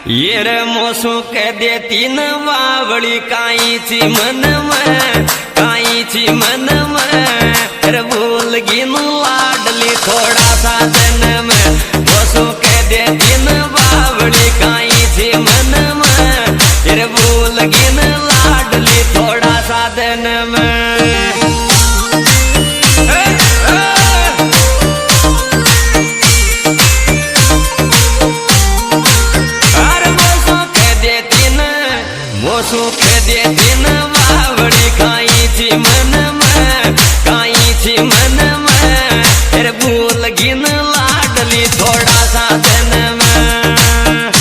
ये रे मोसू कह देती न वावड़ी काईची मन में काईची मन में रे भूल गिन लाडली थोड़ा सा दिन में मोसू कह देती न वावड़ी काईची मन में रे भूल गिन लाडली थोड़ा सा दिन में सुख दे दिन बावड़ी काईची मन में काईची मन में फिर भूल गिन लाडली थोड़ा सा दिन में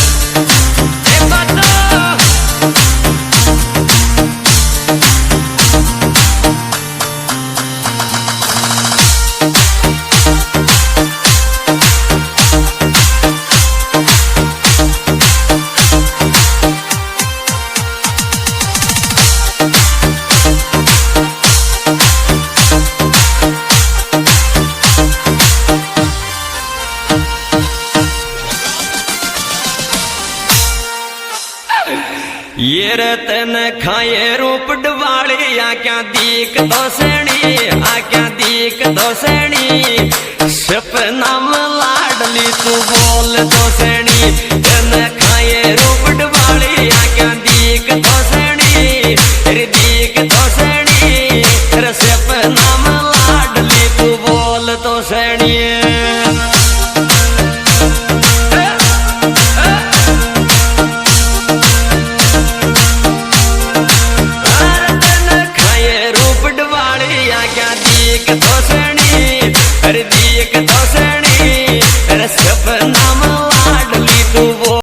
ये रतन खाए रूप डवाले आ क्या दीक दोसणी आ क्या दीक दोसणी सपना में लाडली तू बोल दोसणी तन खाए रूप डवाले आ क्या दीक दोसणी रे दीक दोसणी रे सपना में लाडली तू बोल दोसणी